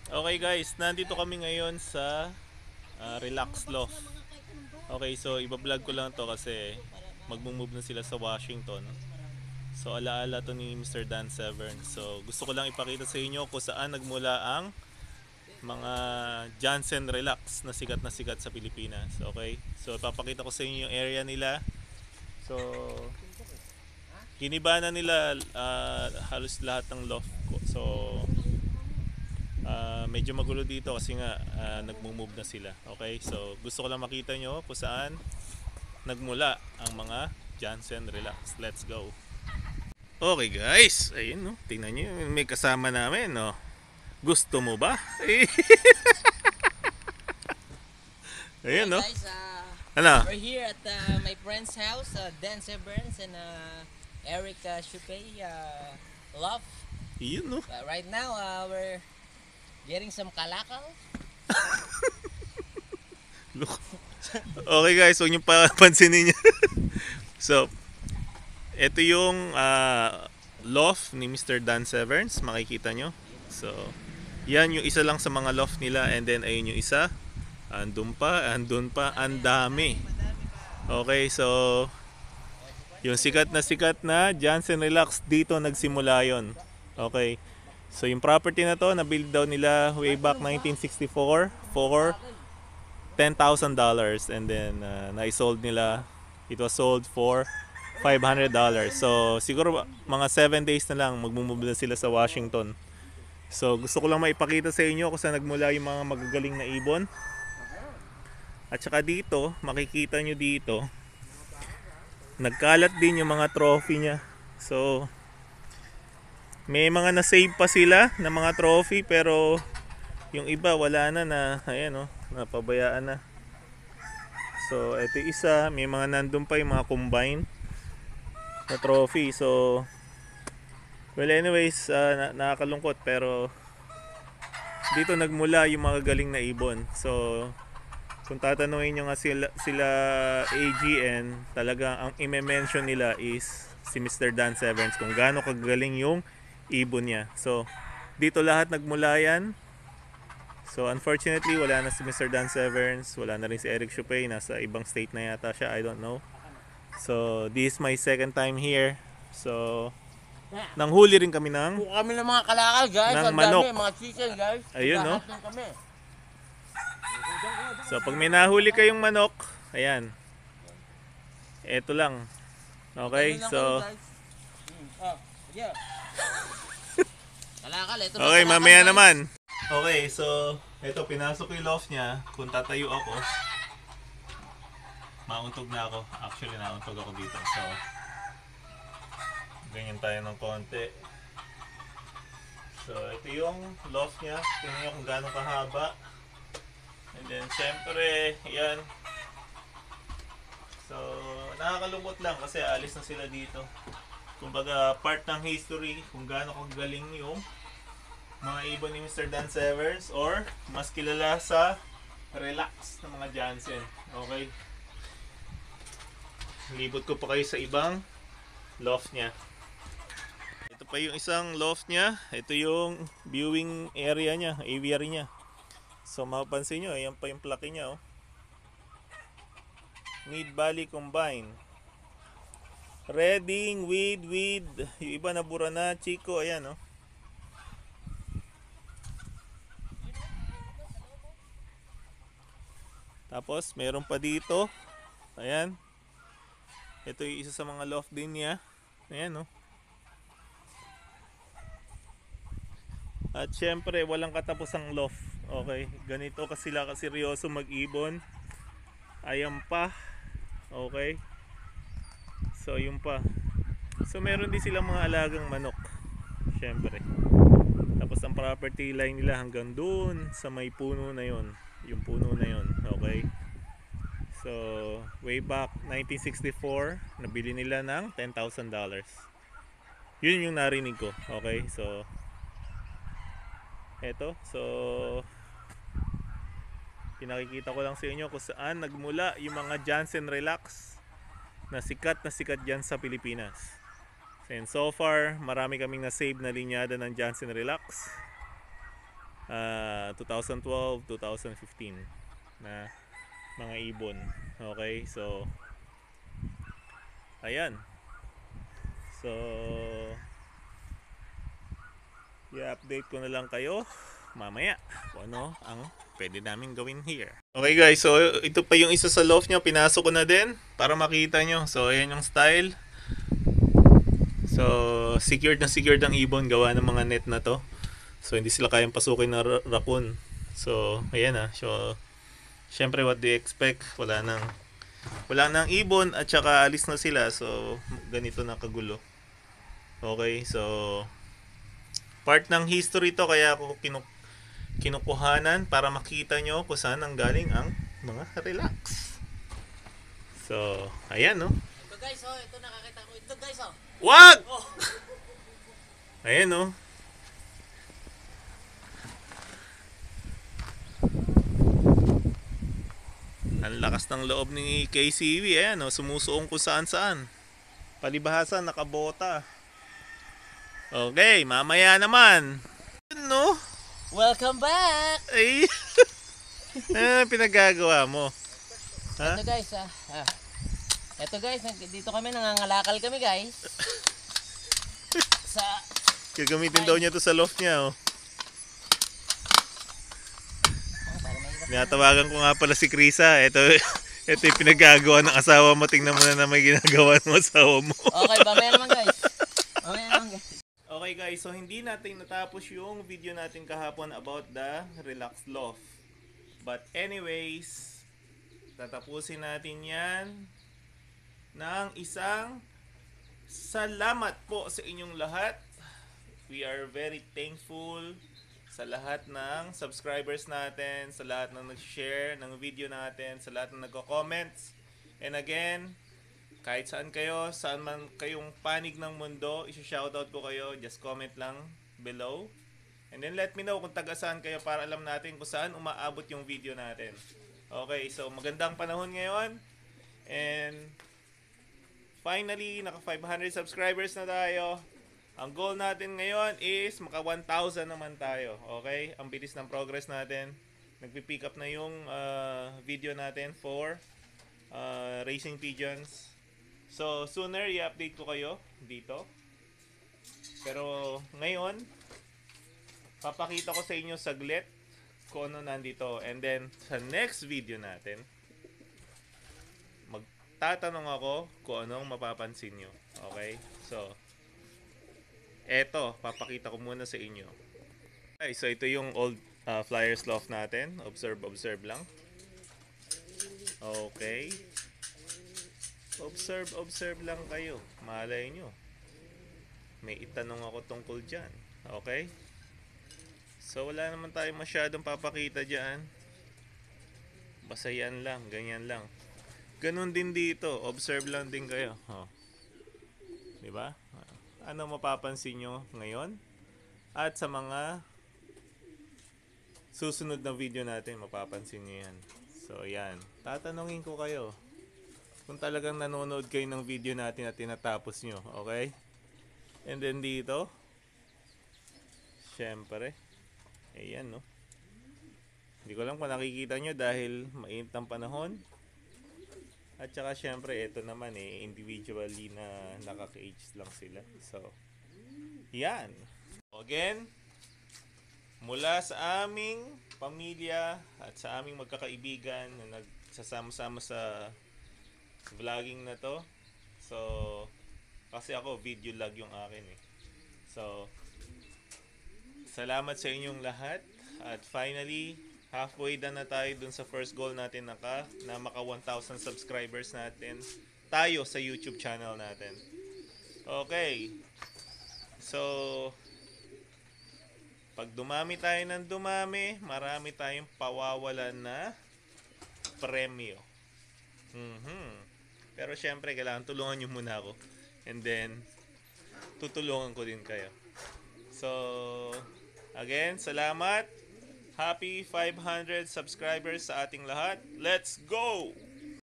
Okay guys, nandito kami ngayon sa Relax Loft. Okay, so iba-vlog ko lang to kasi magmo-move na sila sa Washington. So alaala to ni Mr. Dan Severn. So gusto ko lang ipakita sa inyo kung saan nagmula ang mga Johnson Relax na sikat sa Pilipinas. Okay, so ipapakita ko sa inyo yung area nila. So giniba na nila halos lahat ng loft ko. So medyo magulo dito kasi nga nagmo-move na sila. Okay? So gusto ko lang makita nyo kung saan nagmula ang mga Johnson Relax. Let's go. Okay guys, ayun no. Tingnan nyo, may kasama namin no. Gusto mo ba? Ayun Alright no. guys, Ano? we're here at my friend's house, Dan Severns and Eric Shupey Love. Ayun no. Right now, we're getting some kalakal. Look. Okay guys, huwag nyo pansinin niya. So, ito yung loft ni Mr. Dan Severns, makikita nyo. So, yan yung isa lang sa mga loft nila, and then ayun yung isa. Andun pa, ang dami. Okay, so yung sikat na Johnson Relax, dito nagsimula yon. Okay. So yung property na to, na-build daw nila way back 1964 for $10,000, and then na-sold nila. It was sold for $500. So siguro mga 7 days na lang magmumove na sila sa Washington. So gusto ko lang maipakita sa inyo kung saan nagmula yung mga magagaling na ibon. At saka dito, makikita nyo dito, nagkalat din yung mga trophy niya. So may mga na-save pa sila na mga trophy, pero yung iba wala na, ayan oh, napabayaan na. So ito isa, may mga nandun pa yung mga combine na trophy. So well anyways, nakakalungkot, pero dito nagmula yung mga galing na ibon. So kung tatanungin nyo nga sila AGN, talaga ang i-mention nila is si Mr. Dan Severns, kung gaano kagaling yung ibon niya. So dito lahat nagmula yan. So unfortunately wala na si Mr. Dan Severns, wala na rin si Eric Shupey, nasa ibang state na yata siya, I don't know. So this is my second time here. So nanghuli rin kami ng Buka kami ng mga kalakal guys, ng ang manok. dami, mga chicken guys. Ayun, no? Lahat kami. So pag may nahuli kayong manok, ayan, eto lang. Okay, so Yeah. Kalakal, ito okay, mamaya naman. Okay, so ito, pinasok yung loft niya. Kung tatayo ako, mauntog na ako. Actually, nauntog ako dito. So ganyan tayo ng konti. So ito yung loft niya. Tingnan nyo kung gaano kahaba. And then syempre, yan. So nakakalungkot lang kasi alis na sila dito. Kumbaga part ng history kung gaano kagaling yung mga ibon ni Mr. Dan Severns, or mas kilala sa Relax ng mga Johnson. Okay, libot ko pa kayo sa ibang loft niya. Ito pa yung isang loft niya. Ito yung viewing area niya, aviary niya. So mapapansin nyo, ayan pa yung plaque niya oh. Mid Valley Combine, Reading with yung iba nabura na, Chico, ayan oh. Tapos meron pa dito, ayan, ito yung isa sa mga loft din niya, ayan oh. At syempre walang katapusang loft. Okay, ganito kasi sila kaseryoso mag-ibon. Ayan pa. Okay, so yun pa. So meron din silang mga alagang manok, syempre. Tapos ang property line nila hanggang dun sa may puno na yon, yung puno na yon. Okay, so way back 1964 nabili nila ng $10,000. Yun yung narinig ko. Okay, so eto, so pinakikita ko lang sa inyo kung saan nagmula yung mga Johnson Relax na sikat dyan sa Pilipinas. And so far, marami kaming na-save na linyada ng Johnson Relax. 2012, 2015 na mga ibon. Okay, so ayan. So i-update ko na lang kayo mamaya kung ano ang pwede namin gawin here. Okay guys, so ito pa yung isa sa loft nyo. Pinasok ko na din para makita nyo. So ayan yung style. So secured na secured ang ibon gawa ng mga net na to. So hindi sila kayang pasukin na raccoon. So ayan na. So syempre what do you expect? Wala nang ibon at saka alis na sila. So ganito na kagulo. Okay, so part ng history to kaya ako kinukuhanan para makita nyo kung saan ang galing ang mga relax. So ayan no. Ito guys, oh, ito nakakita ko. Ito guys, oh. Wag! Oh. Ayan no. Ang lakas ng loob ni KCV. Ayan no, sumusuong kung saan. Palibhasa, nakabota. Okay, mamaya naman. No? Welcome back! Ay. Pinagagawa mo. Ha? Ito guys, ito guys, dito kami nangangalakal kami guys. Sa Gagamitin daw niya to sa loft niya. Oh. para mahirap. Tinatawagan ko nga pala si Krisa. Ito yung pinagagawa ng asawa mo. Tingnan mo na may ginagawa ng asawa mo. Okay, mamaya naman guys. Mamaya naman guys. Okay guys, so hindi natin natapos yung video natin kahapon about the relax loft. But anyways, tatapusin natin yan ng isang salamat po sa inyong lahat. We are very thankful sa lahat ng subscribers natin, sa lahat ng nag-share ng video natin, sa lahat ng nagko-comments. And again, kahit saan kayo, saan man kayong panig ng mundo, isi-shoutout ko kayo, just comment lang below. And then let me know kung taga saan kayo para alam natin kung saan umaabot yung video natin. Okay, so magandang panahon ngayon. And finally, naka 500 subscribers na tayo. Ang goal natin ngayon is maka 1,000 naman tayo. Okay? Ang bilis ng progress natin. Nagpi-pick up na yung video natin for racing pigeons. So, sooner i-update ko kayo dito. Pero ngayon, papakita ko sa inyo saglit kung ano nandito. And then, sa next video natin, magtatanong ako kung anong mapapansin nyo. Okay? So, eto, papakita ko muna sa inyo. Okay, so ito yung old Flyers loft natin. Observe lang. Okay. Observe lang kayo. Malay nyo. May itanong ako tungkol dyan. Okay? So, wala naman tayo masyadong papakita dyan. Basta yan lang. Ganyan lang. Ganun din dito. Observe lang din kayo. Oh. Diba? Ano mapapansin nyo ngayon? At sa mga susunod na video natin, mapapansin nyo yan. So, yan. Tatanungin ko kayo kung talagang nanonood kayo ng video natin at tinatapos nyo. Okay? And then dito, syempre, ayan no. Hindi ko lang kung nakikita nyo dahil mainit ang panahon. At saka syempre, ito naman individually na naka-cage lang sila. So, yan. Again, mula sa aming pamilya at sa aming magkakaibigan na nagsasama-sama sa vlogging na to. So, kasi ako video log yung akin So, salamat sa inyong lahat. At finally, halfway done na tayo dun sa first goal natin na maka 1,000 subscribers natin tayo sa YouTube channel natin. Okay. So, pag dumami tayo ng dumami, marami tayong pawawalan na premyo. Pero syempre, kailangan tulungan nyo muna ako. And then, tutulungan ko din kayo. So, again, salamat. Happy 500 subscribers sa ating lahat. Let's go!